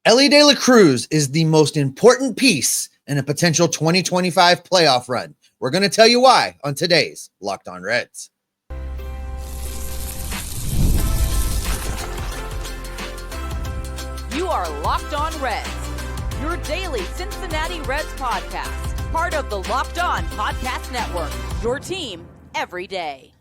Elly De La Cruz is the most important piece in a potential 2025 playoff run. We're going to tell you why on today's Locked On Reds. You are Locked On Reds, your daily Cincinnati Reds podcast, part of the Locked On Podcast Network, your team every day.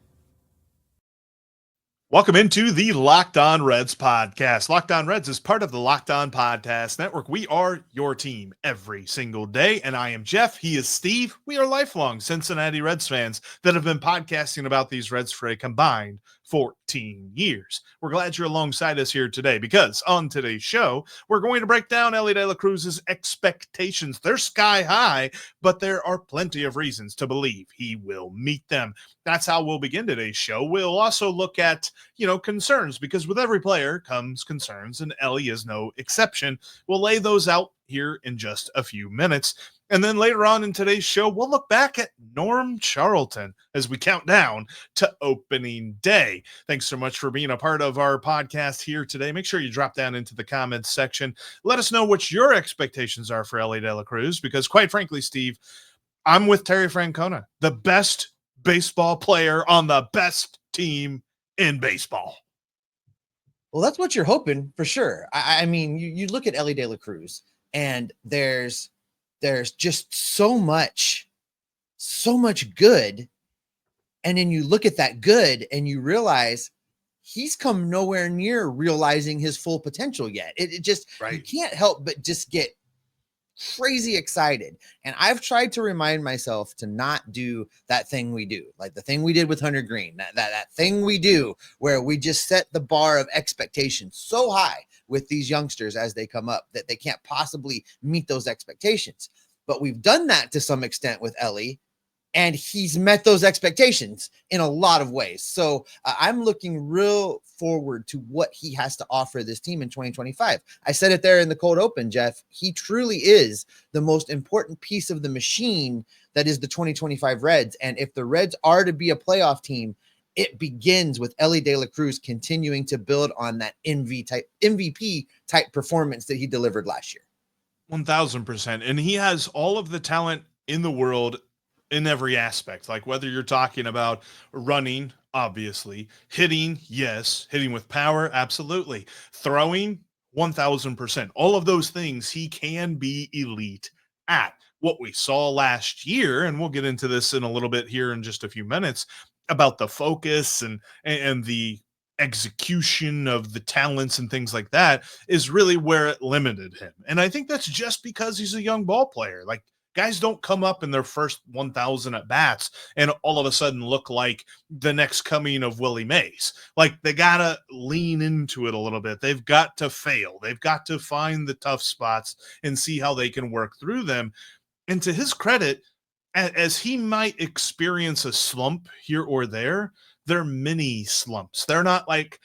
Welcome into the Locked On Reds podcast. Locked On Reds is part of the Locked On Podcast Network. We are your team every single day, and I am Jeff. He is Steve. We are lifelong Cincinnati Reds fans that have been podcasting about these Reds for a combined 14 years. We're glad you're alongside us here today because on today's show, we're going to break down Elly De La Cruz's expectations. They're sky high, but there are plenty of reasons to believe he will meet them. That's how we'll begin today's show. We'll also look at, concerns, because with every player comes concerns, and Elly is no exception. We'll lay those out here in just a few minutes. And then later on in today's show, we'll look back at Norm Charlton as we count down to opening day. Thanks so much for being a part of our podcast here today. Make sure you drop down into the comments section. Let us know what your expectations are for Elly De La Cruz, because quite frankly, Steve, I'm with Terry Francona, the best baseball player on the best team in baseball. Well, that's what you're hoping for sure. I mean, you look at Elly De La Cruz, and there's just so much good. And then you look at that good and you realize he's come nowhere near realizing his full potential yet. It just, right. You can't help but just get crazy excited. And I've tried to remind myself to not do that thing we do, like the thing we did with Hunter Green, that thing we do where we just set the bar of expectations so high with these youngsters as they come up that they can't possibly meet those expectations. But we've done that to some extent with Elly, and he's met those expectations in a lot of ways. So I'm looking real forward to what he has to offer this team in 2025. I said it there in the cold open, Jeff. He truly is the most important piece of the machine that is the 2025 Reds. And if the Reds are to be a playoff team, it begins with Elly De La Cruz continuing to build on that MVP type performance that he delivered last year. 1000%. And he has all of the talent in the world in every aspect, like whether you're talking about running, obviously, hitting, yes, hitting with power, absolutely, throwing, 1000%. All of those things he can be elite at. What we saw last year, and we'll get into this in a little bit here in just a few minutes, about the focus and the execution of the talents and things like that, is really where it limited him. And I think that's just because he's a young ball player. Like, guys don't come up in their first 1,000 at bats and all of a sudden look like the next coming of Willie Mays. Like, they got to lean into it a little bit. They've got to fail. They've got to find the tough spots and see how they can work through them. And to his credit, as he might experience a slump here or there, they're mini slumps. They're not like,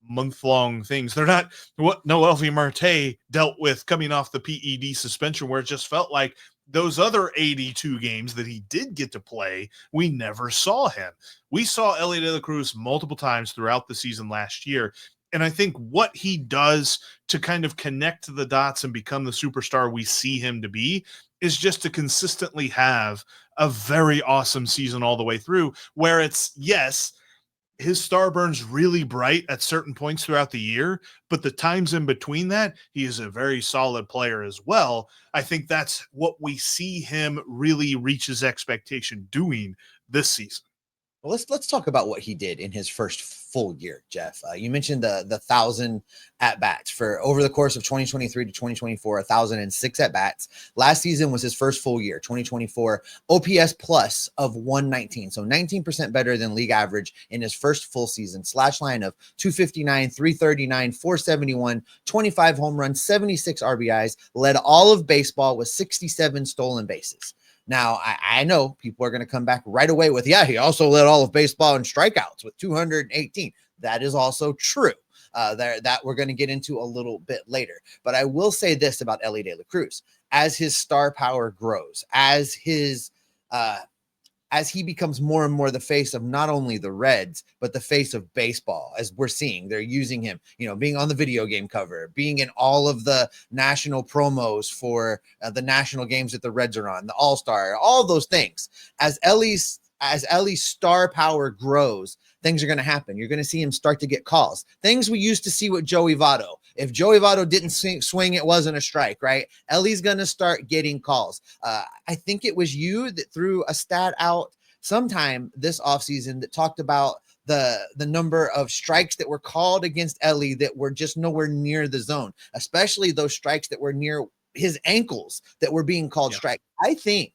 month-long things. They're not what Noelvi Marte dealt with coming off the PED suspension, where it just felt like those other 82 games that he did get to play, we never saw him. We saw Elly De La Cruz multiple times throughout the season last year. And I think what he does to kind of connect the dots and become the superstar we see him to be is just to consistently have a very awesome season all the way through, where it's, yes, his star burns really bright at certain points throughout the year, but the times in between that, he is a very solid player as well. I think that's what we see him really reach his expectation doing this season. Well, let's talk about what he did in his first full year, Jeff. You mentioned the 1,000 at-bats for over the course of 2023 to 2024, 1,006 at-bats. Last season was his first full year, 2024, OPS plus of 119, so 19% better than league average in his first full season. Slash line of 259, 339, 471, 25 home runs, 76 RBIs, led all of baseball with 67 stolen bases. Now, I know people are going to come back right away with, yeah, he also led all of baseball in strikeouts with 218. That is also true. That we're going to get into a little bit later. But I will say this about Elly De La Cruz. As his star power grows, as his as he becomes more and more the face of not only the Reds, but the face of baseball, as we're seeing, they're using him, being on the video game cover, being in all of the national promos for the national games that the Reds are on, the All-Star, all those things. As Elly's star power grows, things are going to happen. You're going to see him start to get calls. Things we used to see with Joey Votto. If Joey Votto didn't swing, it wasn't a strike, right? Elly's going to start getting calls. I think it was you that threw a stat out sometime this offseason that talked about the number of strikes that were called against Elly that were just nowhere near the zone, especially those strikes that were near his ankles that were being called strike. I think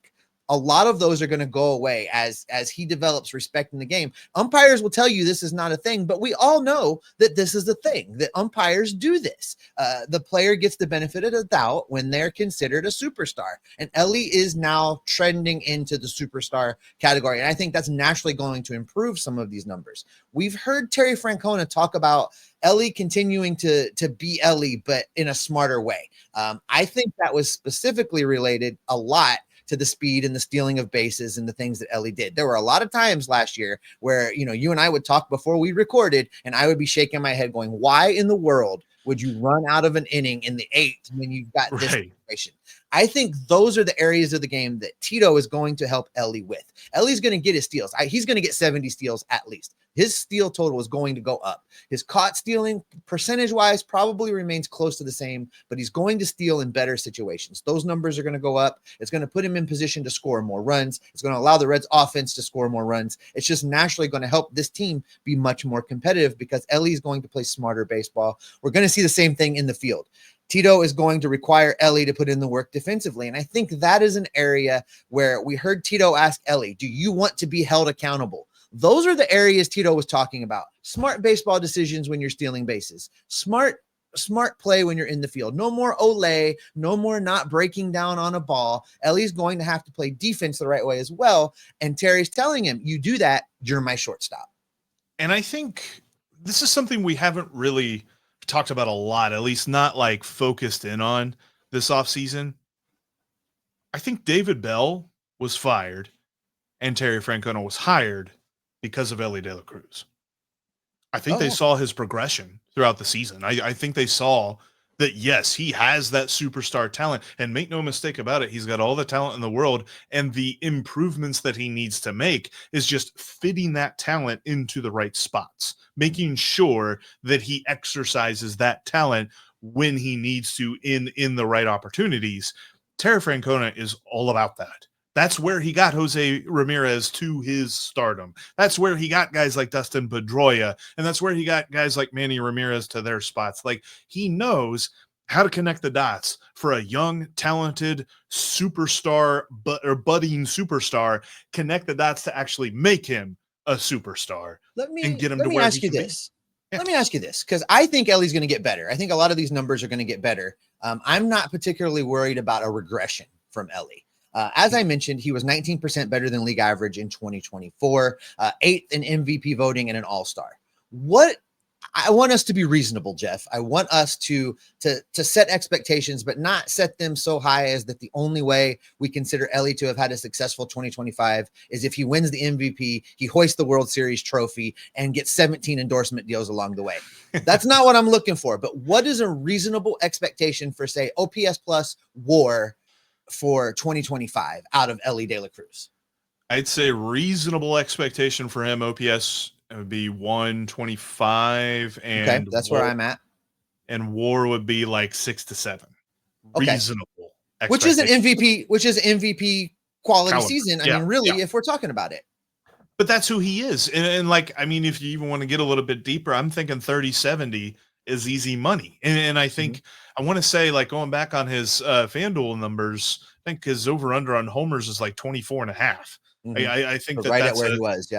a lot of those are going to go away as he develops respect in the game. Umpires will tell you this is not a thing, but we all know that this is a thing, that umpires do this. The player gets the benefit of the doubt when they're considered a superstar. And Elly is now trending into the superstar category. And I think that's naturally going to improve some of these numbers. We've heard Terry Francona talk about Elly continuing to be Elly, but in a smarter way. I think that was specifically related a lot to the speed and the stealing of bases and the things that Elly did. There were a lot of times last year where, you and I would talk before we recorded, and I would be shaking my head going, why in the world would you run out of an inning in the 8th when you've got this situation? I think those are the areas of the game that Tito is going to help Elly with. Elly's going to get his steals. He's going to get 70 steals at least. His steal total is going to go up. His caught stealing percentage-wise probably remains close to the same, but he's going to steal in better situations. Those numbers are going to go up. It's going to put him in position to score more runs. It's going to allow the Reds offense to score more runs. It's just naturally going to help this team be much more competitive because Elly is going to play smarter baseball. We're going to see the same thing in the field. Tito is going to require Elly to put in the work defensively. And I think that is an area where we heard Tito ask Elly, do you want to be held accountable? Those are the areas Tito was talking about. Smart baseball decisions when you're stealing bases. Smart play when you're in the field. No more Olay, no more not breaking down on a ball. Elly's going to have to play defense the right way as well. And Terry's telling him, you do that, you're my shortstop. And I think this is something we haven't really talked about a lot, at least not like focused in on this offseason. I think David Bell was fired and Terry Francona was hired because of Elly De La Cruz. I think they saw his progression throughout the season. I think they saw that, yes, he has that superstar talent. And make no mistake about it, he's got all the talent in the world. And the improvements that he needs to make is just fitting that talent into the right spots, making sure that he exercises that talent when he needs to in the right opportunities. Terry Francona is all about that. That's where he got Jose Ramirez to his stardom. That's where he got guys like Dustin Pedroia, and that's where he got guys like Manny Ramirez to their spots. Like, he knows how to connect the dots for a young, talented superstar, budding superstar, connect the dots to actually make him a superstar. Let me and get him to where ask he you can this. Yeah. Let me ask you this, because I think Elly's going to get better. I think a lot of these numbers are going to get better. I'm not particularly worried about a regression from Elly. As I mentioned, he was 19% better than league average in 2024, 8th in MVP voting and an all-star. What I want us to be reasonable, Jeff. I want us to set expectations, but not set them so high as that the only way we consider Elly to have had a successful 2025 is if he wins the MVP, he hoists the World Series trophy, and gets 17 endorsement deals along the way. That's not what I'm looking for. But what is a reasonable expectation for, say, OPS plus WAR for 2025 out of Elly De La Cruz? I'd say reasonable expectation for him, OPS would be 125, and okay, that's where I'm at. And WAR would be like 6 to 7. Okay. Reasonable, which is an MVP quality caliber. Season. I mean, really, if we're talking about it. But that's who he is, and like, I mean, if you even want to get a little bit deeper, I'm thinking 30-70 is easy money, and I think I want to say, like, going back on his FanDuel numbers, I think his over under on homers is like 24.5. I think so that's at where he was.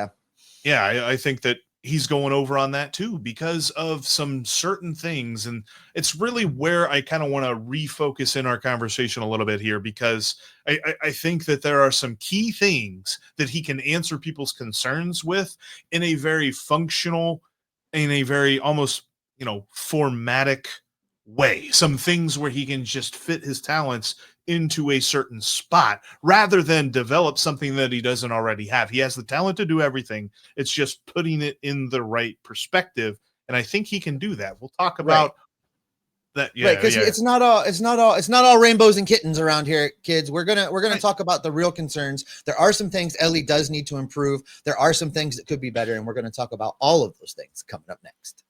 I think that he's going over on that too because of some certain things. And it's really where I kind of want to refocus in our conversation a little bit here, because I think that there are some key things that he can answer people's concerns with in a very functional, in a very almost, formatic way, some things where he can just fit his talents into a certain spot rather than develop something that he doesn't already have. He has the talent to do everything. It's just putting it in the right perspective. And I think he can do that. We'll talk about that. Yeah, right. Because it's not all rainbows and kittens around here, kids. We're gonna talk about the real concerns. There are some things Elly does need to improve. There are some things that could be better, and we're gonna talk about all of those things coming up next.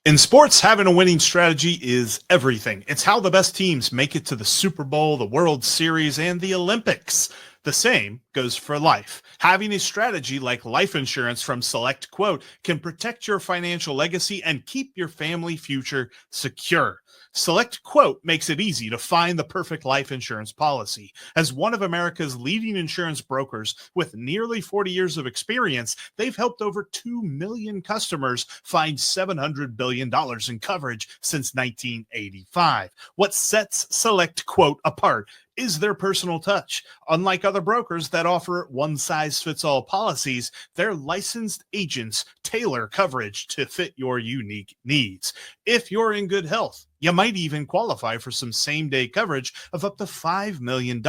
In sports, having a winning strategy is everything. It's how the best teams make it to the Super Bowl, the World Series, and the Olympics. The same goes for life. Having a strategy like life insurance from Select Quote can protect your financial legacy and keep your family future secure. Select Quote makes it easy to find the perfect life insurance policy. As one of America's leading insurance brokers with nearly 40 years of experience, they've helped over 2 million customers find $700 billion in coverage since 1985. What sets Select Quote apart is their personal touch. Unlike other brokers that offer one-size-fits-all policies, their licensed agents tailor coverage to fit your unique needs. If you're in good health, you might even qualify for some same-day coverage of up to $5 million,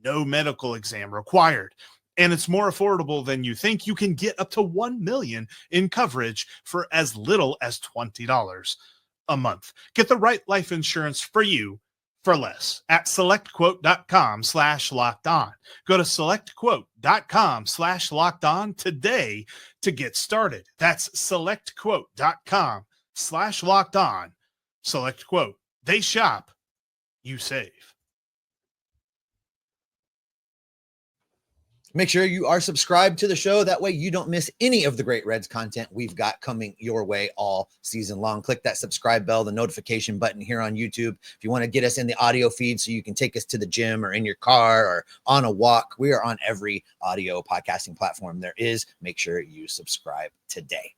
no medical exam required. And it's more affordable than you think. You can get up to $1 million in coverage for as little as $20 a month. Get the right life insurance for you for less at selectquote.com/locked-on. Go to selectquote.com/locked-on today to get started. That's selectquote.com/locked-on. Select Quote. They shop, you save. Make sure you are subscribed to the show. That way you don't miss any of the great Reds content we've got coming your way all season long. Click that subscribe bell, the notification button here on YouTube. If you want to get us in the audio feed so you can take us to the gym or in your car or on a walk, we are on every audio podcasting platform there is. Make sure you subscribe today.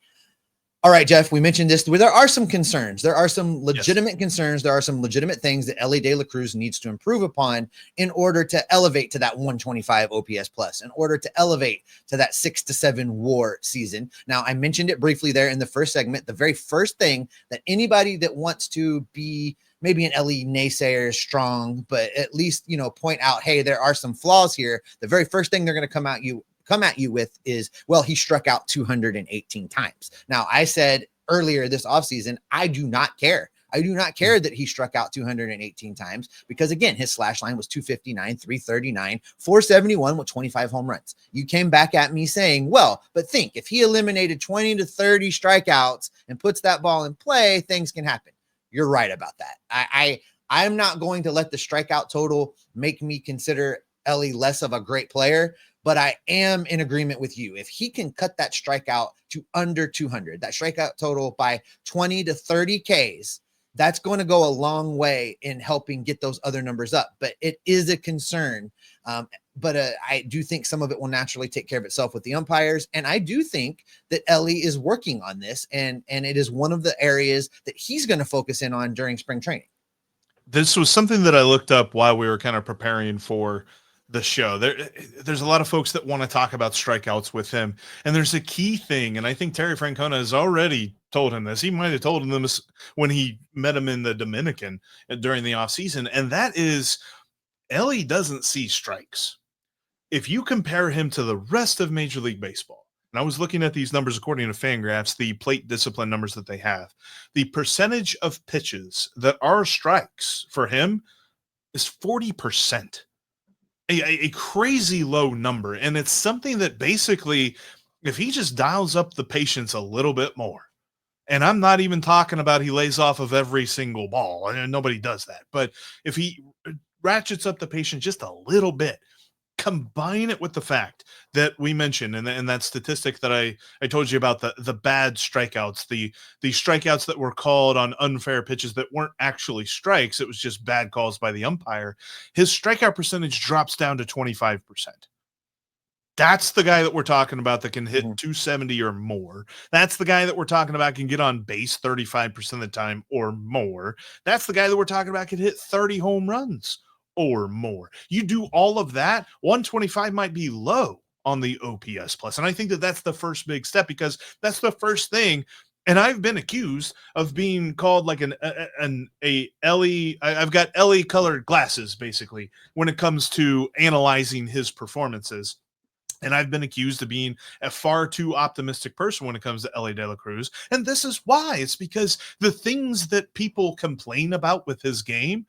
All right, Jeff, we mentioned this. There are some concerns. There are some legitimate concerns. There are some legitimate things that Elly De La Cruz needs to improve upon in order to elevate to that 125 OPS plus, in order to elevate to that 6-7 WAR season. Now, I mentioned it briefly there in the first segment. The very first thing that anybody that wants to be maybe an Elly naysayer is strong, but at least, point out, hey, there are some flaws here. The very first thing they're going to come at you with is, well, he struck out 218 times. Now, I said earlier this offseason, I do not care. I do not care that he struck out 218 times because, again, his slash line was 259, 339, 471 with 25 home runs. You came back at me saying, well, but think, if he eliminated 20 to 30 strikeouts and puts that ball in play, things can happen. You're right about that. I'm not going to let the strikeout total make me consider Elly less of a great player, but I am in agreement with you. If he can cut that strikeout to under 200, that strikeout total by 20 to 30 Ks, that's going to go a long way in helping get those other numbers up. But it is a concern. But I do think some of it will naturally take care of itself with the umpires. And I do think that Elly is working on this. And it is one of the areas that he's going to focus in on during spring training. This was something that I looked up while we were kind of preparing for the show. There's a lot of folks that want to talk about strikeouts with him. And there's a key thing. And I think Terry Francona has already told him this. He might have told him this when he met him in the Dominican during the offseason. And that is, Elly doesn't see strikes. If you compare him to the rest of Major League Baseball, and I was looking at these numbers according to Fangraphs, the plate discipline numbers that they have, the percentage of pitches that are strikes for him is 40%. A crazy low number. And it's something that basically, if he just dials up the patience a little bit more, and I'm not even talking about he lays off of every single ball, and nobody does that, but if he ratchets up the patience just a little bit, combine it with the fact that we mentioned and that statistic that I told you about, the bad strikeouts, the strikeouts that were called on unfair pitches that weren't actually strikes, it was just bad calls by the umpire. His strikeout percentage drops down to 25%. That's the guy that we're talking about that can hit 270 or more. That's the guy that we're talking about can get on base 35% of the time or more. That's the guy that we're talking about can hit 30 home runs or more. You do all of that, 125 might be low on the OPS plus. And I think that that's the first big step, because that's the first thing. And I've been accused of being called like a Elly. I've got Elly colored glasses, basically, when it comes to analyzing his performances. And I've been accused of being a far too optimistic person when it comes to Elly De La Cruz. And this is why. It's because the things that people complain about with his game,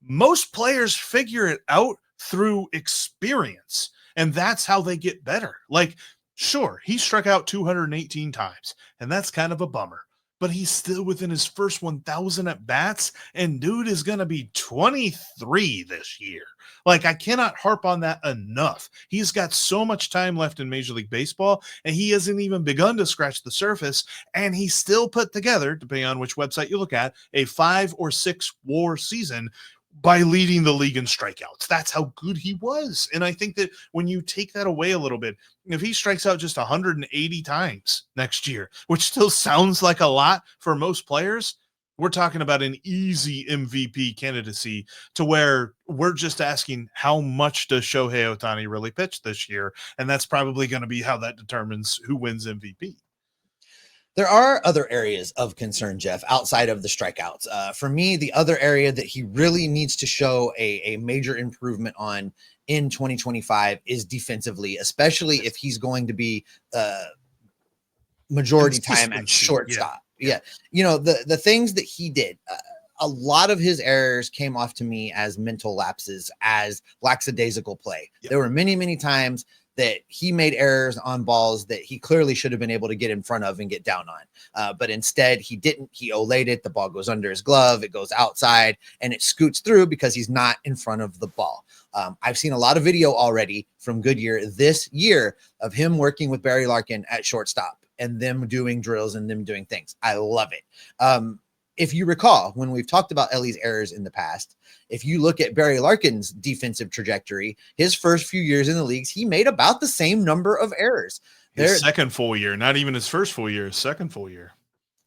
most players figure it out through experience. And that's how they get better. Like, sure, he struck out 218 times, and that's kind of a bummer. But he's still within his first 1,000 at bats, and dude is going to be 23 this year. Like, I cannot harp on that enough. He's got so much time left in Major League Baseball, and he hasn't even begun to scratch the surface, and he still put together, depending on which website you look at, a 5 or 6 WAR season by leading the league in strikeouts. That's how good he was. And I think that when you take that away a little bit, if he strikes out just 180 times next year, which still sounds like a lot for most players, we're talking about an easy MVP candidacy, to where we're just asking, how much does Shohei Ohtani really pitch this year? And that's probably going to be how that determines who wins MVP. There are other areas of concern, Jeff, outside of the strikeouts. For me, the other area that he really needs to show a major improvement on in 2025 is defensively, especially if he's going to be majority time at shortstop. Yeah. You know, the things that he did, a lot of his errors came off to me as mental lapses, as lackadaisical play. Yep. There were many, many times that he made errors on balls that he clearly should have been able to get in front of and get down on. But instead he didn't. He olayed it. The ball goes under his glove. It goes outside and it scoots through because he's not in front of the ball. I've seen a lot of video already from Goodyear this year of him working with Barry Larkin at shortstop and them doing drills and them doing things. I love it. If you recall, when we've talked about Elly's errors in the past, if you look at Barry Larkin's defensive trajectory, his first few years in the leagues, he made about the same number of errors. His second full year, not even his first full year, his second full year.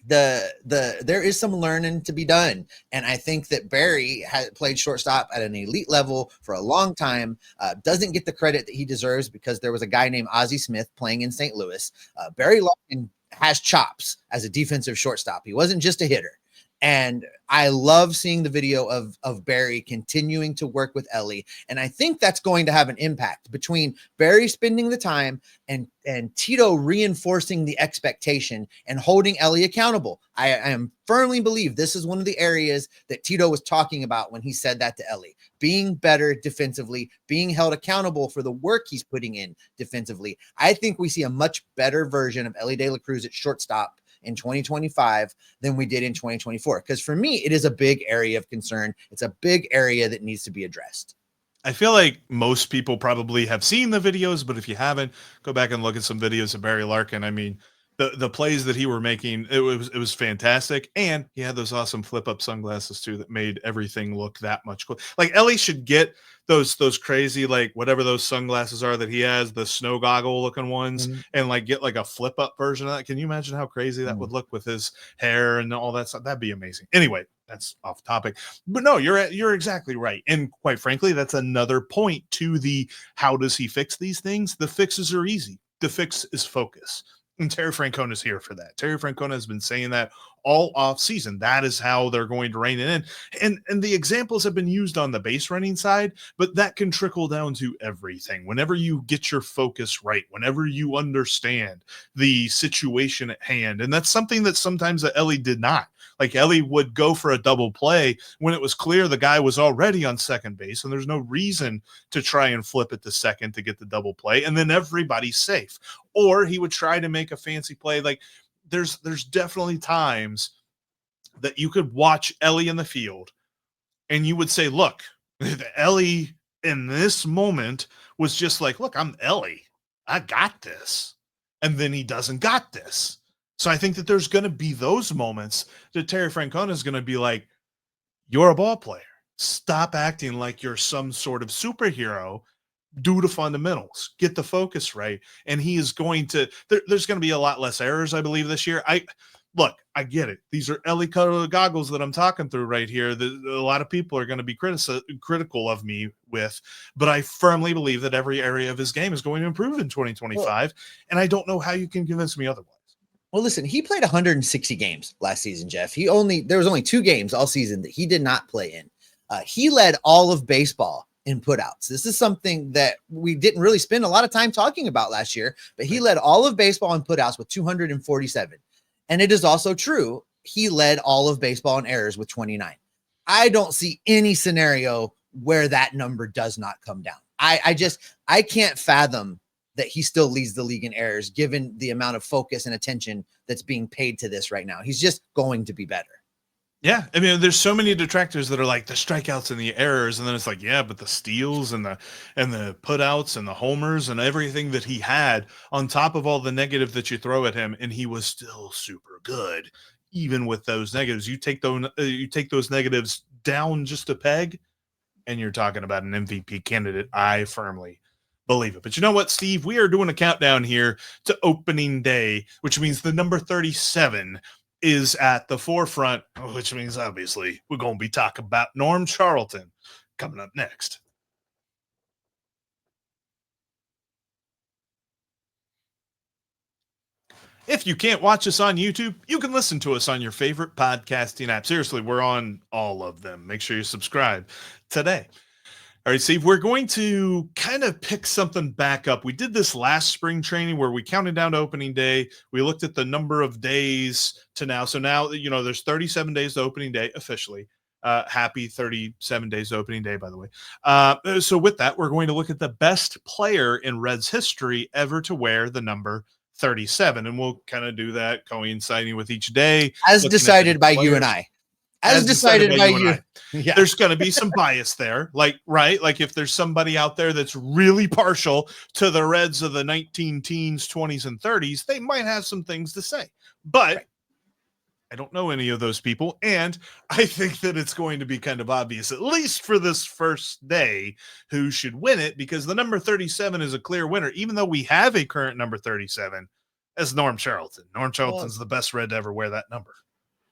There is some learning to be done. And I think that Barry had played shortstop at an elite level for a long time, doesn't get the credit that he deserves because there was a guy named Ozzie Smith playing in St. Louis. Barry Larkin has chops as a defensive shortstop. He wasn't just a hitter. And I love seeing the video of Barry continuing to work with Elly. And I think that's going to have an impact between Barry spending the time and Tito reinforcing the expectation and holding Elly accountable. I am firmly believe this is one of the areas that Tito was talking about when he said that to Elly. Being better defensively, being held accountable for the work he's putting in defensively. I think we see a much better version of Elly De La Cruz at shortstop in 2025 than we did in 2024. Because for me, it is a big area of concern. It's a big area that needs to be addressed. I feel like most people probably have seen the videos, but if you haven't, go back and look at some videos of Barry Larkin. I mean, the plays that he were making, it was fantastic. And he had those awesome flip up sunglasses too that made everything look that much cool. Like Elly should get those crazy, like whatever those sunglasses are that he has, the snow goggle looking ones, and like get like a flip up version of that. Can you imagine how crazy that would look with his hair and all that stuff? That'd be amazing. Anyway, that's off topic, but no, you're exactly right. And quite frankly, that's another point to the, how does he fix these things? The fixes are easy. The fix is focus. And Terry Francona is here for that. Terry Francona has been saying that all off season. That is how they're going to rein it in. And the examples have been used on the base running side, but that can trickle down to everything. Whenever you get your focus right, whenever you understand the situation at hand, and that's something that sometimes Elly did not. Like Elly would go for a double play when it was clear the guy was already on second base and there's no reason to try and flip it to second to get the double play, and then everybody's safe. Or he would try to make a fancy play. Like there's definitely times that you could watch Elly in the field and you would say, look, Elly in this moment was just like, look, I'm Elly. I got this. And then he doesn't got this. So I think that there's going to be those moments that Terry Francona is going to be like, you're a ball player. Stop acting like you're some sort of superhero. Do the fundamentals. Get the focus right. And he is going to, there's going to be a lot less errors, I believe, this year. look, I get it. These are Elly colored goggles that I'm talking through right here that a lot of people are going to be critical of me with, but I firmly believe that every area of his game is going to improve in 2025, and I don't know how you can convince me otherwise. Well, listen, he played 160 games last season, Jeff. There was only 2 games all season that he did not play in. He led all of baseball in putouts. This is something that we didn't really spend a lot of time talking about last year, but he led all of baseball in putouts with 247. And it is also true, he led all of baseball in errors with 29. I don't see any scenario where that number does not come down. I can't fathom that he still leads the league in errors, given the amount of focus and attention that's being paid to this right now. He's just going to be better. Yeah, I mean, there's so many detractors that are like the strikeouts and the errors, and then it's like, yeah, but the steals and the putouts and the homers and everything that he had on top of all the negative that you throw at him, and he was still super good, even with those negatives. You take those negatives down just a peg, and you're talking about an MVP candidate. I firmly believe it. But you know what, Steve? We are doing a countdown here to opening day, which means the number 37 is at the forefront, which means obviously we're going to be talking about Norm Charlton coming up next. If you can't watch us on YouTube, you can listen to us on your favorite podcasting app. Seriously, we're on all of them. Make sure you subscribe today. All right, Steve, we're going to kind of pick something back up. We did this last spring training where we counted down to opening day. We looked at the number of days to now. So now, you know, there's 37 days to opening day officially. Happy 37 days to opening day, by the way. So with that, we're going to look at the best player in Reds history ever to wear the number 37. And we'll kind of do that coinciding with each day. As decided by you and I. As decided by you. Yeah. There's going to be some bias there. Like if there's somebody out there that's really partial to the Reds of the 19 teens, 20s, and 30s, they might have some things to say. But I don't know any of those people. And I think that it's going to be kind of obvious, at least for this first day, who should win it, because the number 37 is a clear winner, even though we have a current number 37 as Norm Charlton. Norm Charlton's the best Red to ever wear that number.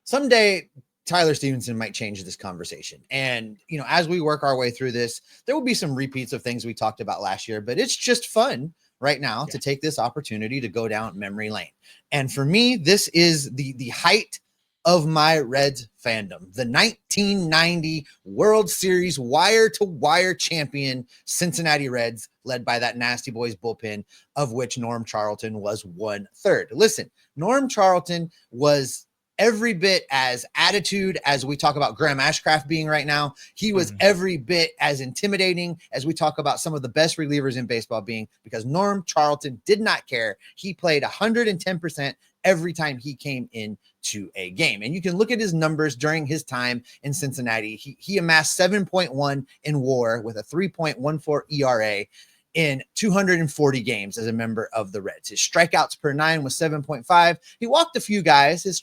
Someday, Tyler Stevenson might change this conversation. And, you know, as we work our way through this, there will be some repeats of things we talked about last year, but it's just fun right now to take this opportunity to go down memory lane. And for me, this is the height of my Reds fandom, the 1990 World Series wire-to-wire champion Cincinnati Reds, led by that Nasty Boys bullpen, of which Norm Charlton was 1/3. Listen, Norm Charlton was every bit as attitude as we talk about Graham Ashcraft being right now. He was every bit as intimidating as we talk about some of the best relievers in baseball being, because Norm Charlton did not care. He played 110% every time he came into a game. And you can look at his numbers during his time in Cincinnati. He amassed 7.1 in WAR with a 3.14 ERA in 240 games as a member of the Reds. His strikeouts per 9 was 7.5. He walked a few guys. His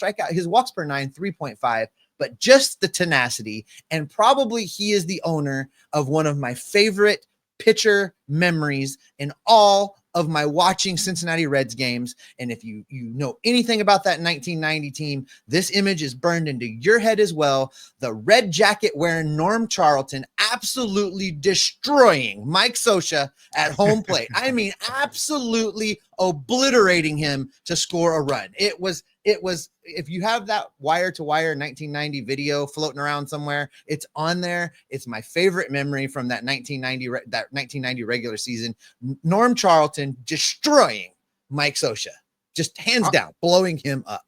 walks per 9, 3.5, but just the tenacity. And probably he is the owner of one of my favorite pitcher memories in all of my watching Cincinnati Reds games. And if you know anything about that 1990 team, this image is burned into your head as well. The red jacket wearing Norm Charlton absolutely destroying Mike Scioscia at home plate. I mean, absolutely obliterating him to score a run. It was, if you have that wire to wire 1990 video floating around somewhere, it's on there. It's my favorite memory from that 1990 regular season. Norm Charlton destroying Mike Scioscia, just hands down, blowing him up.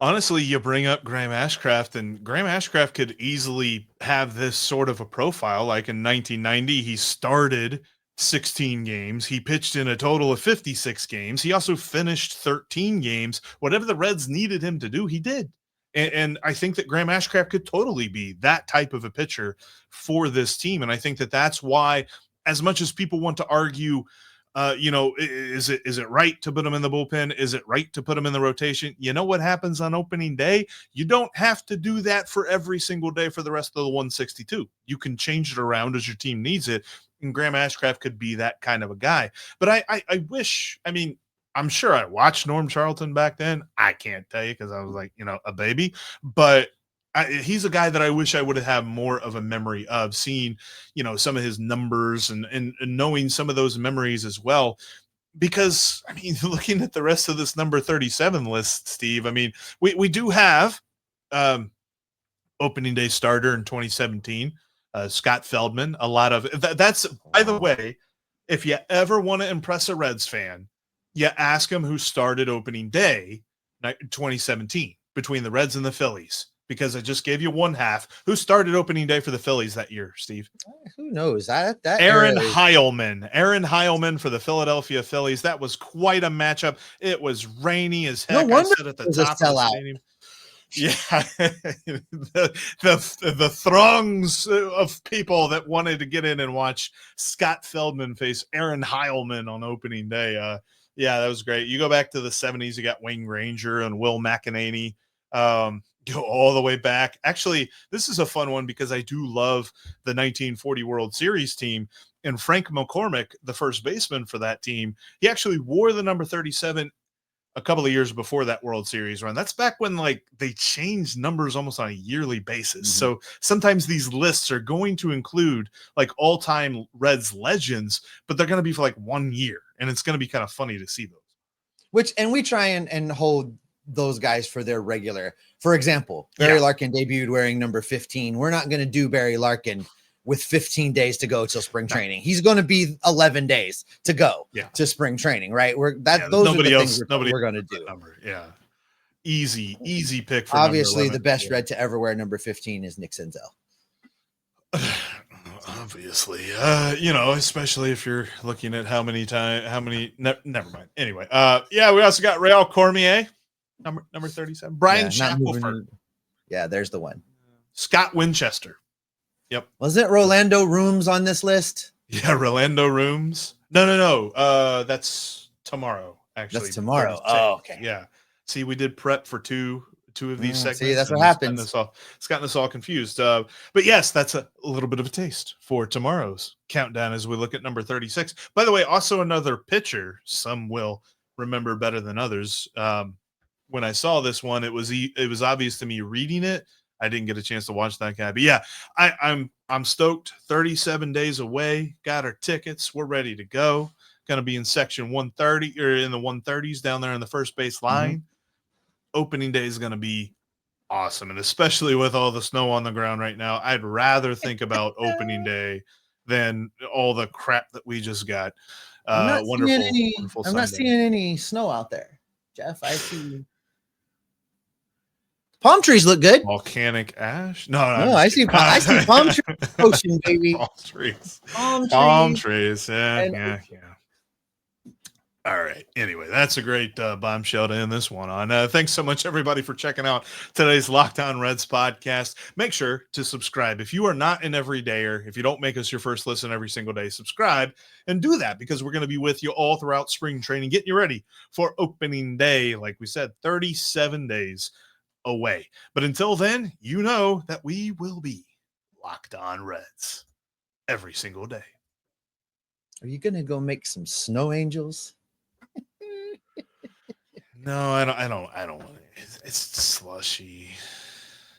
Honestly, you bring up Graham Ashcraft, and Graham Ashcraft could easily have this sort of a profile. Like in 1990, he started 16 games. He pitched in a total of 56 games. He also finished 13 games. Whatever the Reds needed him to do, he did. And I think that Graham Ashcraft could totally be that type of a pitcher for this team. And I think that that's why, as much as people want to argue, is it right to put him in the bullpen? Is it right to put him in the rotation? You know what happens on opening day? You don't have to do that for every single day for the rest of the 162. You can change it around as your team needs it. And Graham Ashcraft could be that kind of a guy. But I wish, I mean, I'm sure I watched Norm Charlton back then. I can't tell you because I was like, a baby. But he's a guy that I wish I would have had more of a memory of, seeing, some of his numbers and knowing some of those memories as well. Because, I mean, looking at the rest of this number 37 list, Steve, I mean, we do have opening day starter in 2017, Scott Feldman. A lot of that's, by the way, if you ever want to impress a Reds fan, you ask him who started opening day 2017 between the Reds and the Phillies, because I just gave you one half. Who started opening day for the Phillies that year, Steve? Who knows? That Aaron Heilman. Aaron Heilman for the Philadelphia Phillies. That was quite a matchup. It was rainy as heck. No wonder I said at the it was top a of the sellout. stadium. Yeah, the throngs of people that wanted to get in and watch Scott Feldman face Aaron Heilman on opening day. Yeah, that was great. You go back to the 70s, you got Wayne Granger and Will McEnany. Go all the way back. Actually, this is a fun one because I do love the 1940 World Series team. And Frank McCormick, the first baseman for that team, he actually wore the number 37 a couple of years before that World Series run. That's back when they changed numbers almost on a yearly basis. Mm-hmm. So sometimes these lists are going to include all-time Reds legends, but they're going to be for 1 year. And it's going to be kind of funny to see those. And we try and hold those guys for their regular. For example, Barry Larkin debuted wearing number 15. We're not going to do Barry Larkin with 15 days to go till spring training. He's going to be 11 days to go to spring training, right? Those are the things we're going to do. Yeah. Easy pick for obviously the best Red to ever wear number 15 is Nick Senzel. Obviously, especially if you're looking at never mind. Anyway, we also got Real Cormier, number 37. Brian Shackelford. Yeah, there's the one. Scott Winchester. Yep. Wasn't Rolando Rooms on this list? Yeah, Rolando Rooms. No. That's tomorrow, actually. That's tomorrow. Oh, okay. Yeah. See, we did prep for two of these segments. See, that's what happens. It's gotten us all confused. But yes, that's a little bit of a taste for tomorrow's countdown as we look at number 36. By the way, also another pitcher some will remember better than others. When I saw this one, it was obvious to me reading it. I didn't get a chance to watch that guy, but yeah, I'm stoked. 37 days away. Got our tickets. We're ready to go. Going to be in section 130 or in the 130s down there in the first base line. Mm-hmm. Opening day is going to be awesome, and especially with all the snow on the ground right now, I'd rather think about opening day than all the crap that we just got. I'm not seeing any snow out there, Jeff. I see. Palm trees look good. Volcanic ash? No, I see palm trees. Ocean, baby. Palm trees. Yeah. All right. Anyway, that's a great bombshell to end this one on. Thanks so much, everybody, for checking out today's Locked On Reds podcast. Make sure to subscribe. If you are not an everydayer, if you don't make us your first listen every single day, subscribe and do that, because we're going to be with you all throughout spring training, getting you ready for opening day. Like we said, 37 days away. But until then, you know that we will be Locked On Reds every single day. Are you going to go make some snow angels? No, I don't want it. It's slushy,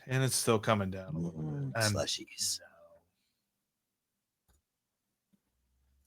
and it's still coming down a little bit. Slushies.